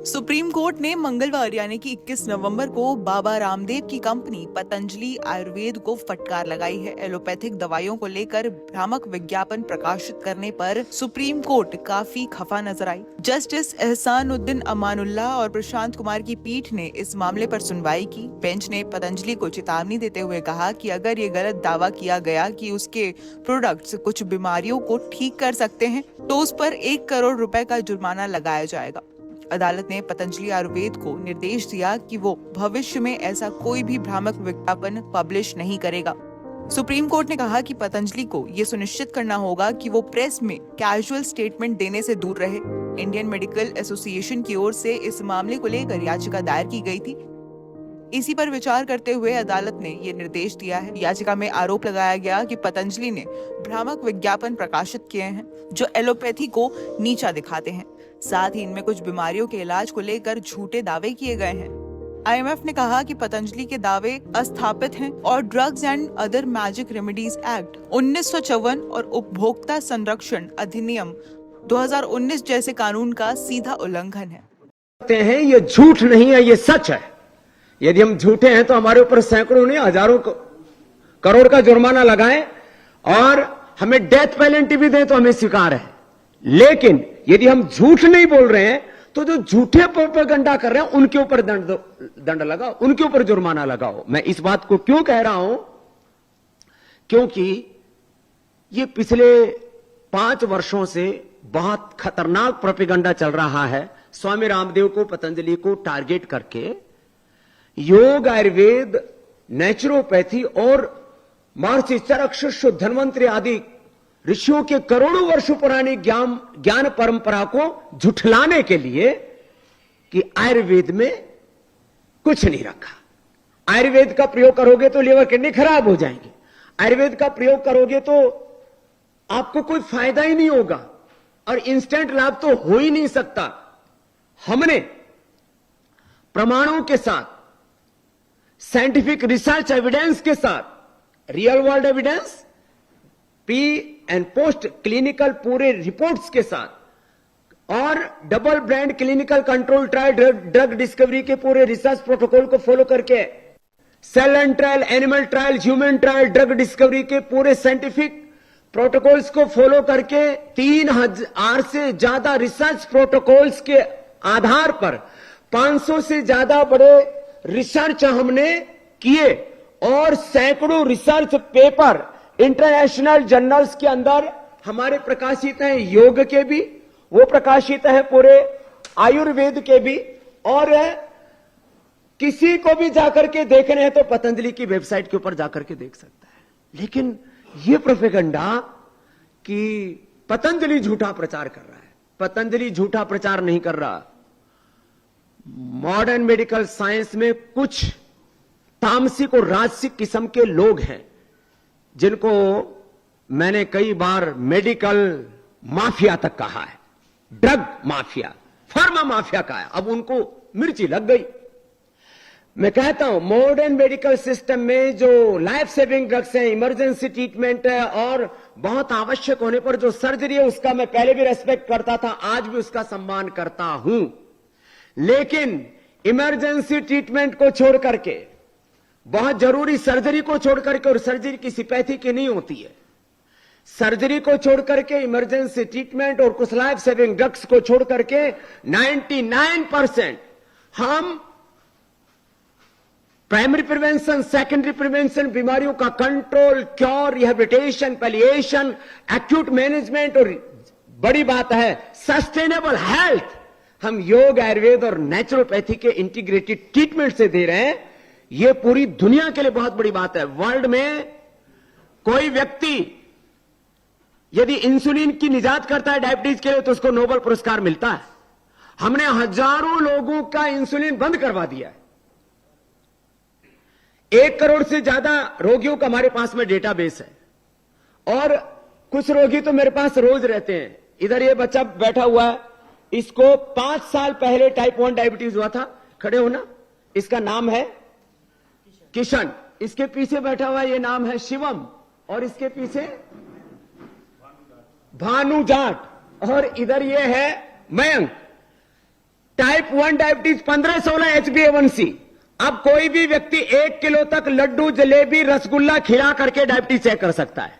Supreme court ने मंगलवार यानी कि 21 नवंबर को बाबा रामदेव की कंपनी पतंजलि आयुर्वेद को फटकार लगाई है। एलोपैथिक दवाइयों को लेकर भ्रामक विज्ञापन प्रकाशित करने पर सुप्रीम कोर्ट काफी खफा नजर आई। जस्टिस एहसानुद्दीन अमानुल्लाह और प्रशांत कुमार की पीठ ने इस मामले पर सुनवाई की। बेंच ने पतंजलि को चेतावनी देते हुए कहा कि अगर ये गलत दावा किया गया कि उसके प्रोडक्ट्स कुछ बीमारियों को ठीक कर सकते हैं तो उस पर 1 करोड़ रुपए का जुर्माना लगाया जाएगा। अदालत ने पतंजलि आयुर्वेद को निर्देश दिया कि वो भविष्य में ऐसा कोई भी भ्रामक विज्ञापन पब्लिश नहीं करेगा। सुप्रीम कोर्ट ने कहा कि पतंजलि को ये सुनिश्चित करना होगा कि वो प्रेस में कैजुअल स्टेटमेंट देने से दूर रहे। इंडियन मेडिकल एसोसिएशन की ओर से इस मामले को लेकर याचिका दायर की गई थी। इसी पर विचार करते हुए अदालत ने ये निर्देश दिया है। याचिका में आरोप लगाया गया कि पतंजलि ने भ्रामक विज्ञापन प्रकाशित किए हैं जो एलोपैथी को नीचा दिखाते हैं। साथ ही इनमें कुछ बीमारियों के इलाज को लेकर झूठे दावे किए गए हैं। IMF ने कहा कि पतंजलि के दावे अस्थापित हैं और drugs and other magic remedies act 1954 और उपभोक्ता संरक्षण अधिनियम 2019 जैसे कानून का सीधा उल्लंघन है। ये झूठ नहीं है, ये सच है। यदि हम झूठे हैं तो हमारे ऊपर सैकड़ों नहीं हजारों करोड़ का जुर्माना लगाएं और हमें डेथ पेनल्टी भी दें तो हमें स्वीकार है। लेकिन यदि हम झूठ नहीं बोल रहे हैं तो जो झूठे प्रोपेगेंडा कर रहे हैं उनके ऊपर दंड लगाओ, उनके ऊपर जुर्माना लगाओ। मैं इस बात को क्यों कह रहा हूं? क्योंकि ये पिछले 5 वर्षों से बहुत खतरनाक प्रोपेगेंडा चल रहा है स्वामी रामदेव को, पतंजलि को टारगेट करके। योग, आयुर्वेद, नेचुरोपैथी और महर्षि चरक, धन्वंतरि आदि ऋषियों के करोड़ों वर्षों पुरानी ज्ञान परंपरा को झुठलाने के लिए कि आयुर्वेद में कुछ नहीं रखा। आयुर्वेद का प्रयोग करोगे तो लीवर किडनी खराब हो जाएंगे, आयुर्वेद का प्रयोग करोगे तो आपको कोई फायदा ही नहीं होगा और इंस्टेंट लाभ तो हो ही नहीं सकता। हमने प्रमाणों के साथ, साइंटिफिक रिसर्च एविडेंस के साथ, real world evidence, pre and post clinical पूरे रिपोर्ट्स के साथ और double brand clinical control trial drug discovery के पूरे रिसर्च प्रोटोकॉल को फॉलो करके, cell and trial, animal trial, human trial, drug discovery के पूरे साइंटिफिक प्रोटोकॉल्स को फॉलो करके 3000 से ज्यादा रिसर्च प्रोटोकॉल्स के आधार पर 500 से ज्यादा बड़े रिसर्च हमने किए और सैकड़ों रिसर्च पेपर इंटरनेशनल जर्नल्स के अंदर हमारे प्रकाशित हैं। योग के भी वो प्रकाशित है, पूरे आयुर्वेद के भी, और किसी को भी जाकर के देखने हैं तो पतंजलि की वेबसाइट के ऊपर जाकर के देख सकता है। लेकिन ये प्रोपेगेंडा कि पतंजलि झूठा प्रचार कर रहा है, पतंजलि झूठा प्रचार नहीं कर रहा। मॉडर्न मेडिकल साइंस में कुछ तामसिक और राजसिक किस्म के लोग हैं जिनको मैंने कई बार मेडिकल माफिया तक कहा है, ड्रग माफिया, फार्मा माफिया कहा है। अब उनको मिर्ची लग गई। मैं कहता हूं मॉडर्न मेडिकल सिस्टम में जो लाइफ सेविंग ड्रग्स हैं, इमरजेंसी ट्रीटमेंट है और बहुत आवश्यक होने पर जो सर्जरी है, उसका मैं पहले भी रेस्पेक्ट करता था, आज भी उसका सम्मान करता हूं। लेकिन इमरजेंसी ट्रीटमेंट को छोड़ करके, बहुत जरूरी सर्जरी को छोड़ करके, और सर्जरी की सिपैथी की नहीं होती है, सर्जरी को छोड़ करके, इमरजेंसी ट्रीटमेंट और कुछ लाइफ सेविंग ड्रग्स को छोड़ करके 99% हम प्राइमरी प्रिवेंशन, सेकेंडरी प्रिवेंशन, बीमारियों का control, cure, rehabilitation, palliation, acute management और बड़ी बात है सस्टेनेबल हेल्थ हम योग, आयुर्वेद और नेचुरोपैथी के इंटीग्रेटेड ट्रीटमेंट से दे रहे हैं। यह पूरी दुनिया के लिए बहुत बड़ी बात है। वर्ल्ड में कोई व्यक्ति यदि इंसुलिन की निजात करता है डायबिटीज के लिए तो उसको नोबेल पुरस्कार मिलता है। हमने हजारों लोगों का इंसुलिन बंद करवा दिया है। 1 करोड़ से ज्यादा रोगियों का हमारे पास में डेटाबेस है और कुछ रोगी तो मेरे पास रोज रहते हैं। इधर ये बच्चा बैठा हुआ है, इसको 5 साल पहले टाइप 1 डायबिटीज हुआ था। खड़े होना। इसका नाम है किशन। इसके पीछे बैठा हुआ ये नाम है शिवम और इसके पीछे भानु जाट और इधर ये है मयंक। Type 1 diabetes 15-16 HbA1c। अब कोई भी व्यक्ति 1 किलो तक लड्डू, जलेबी, रसगुल्ला खिला करके डायबिटीज चेक कर सकता है।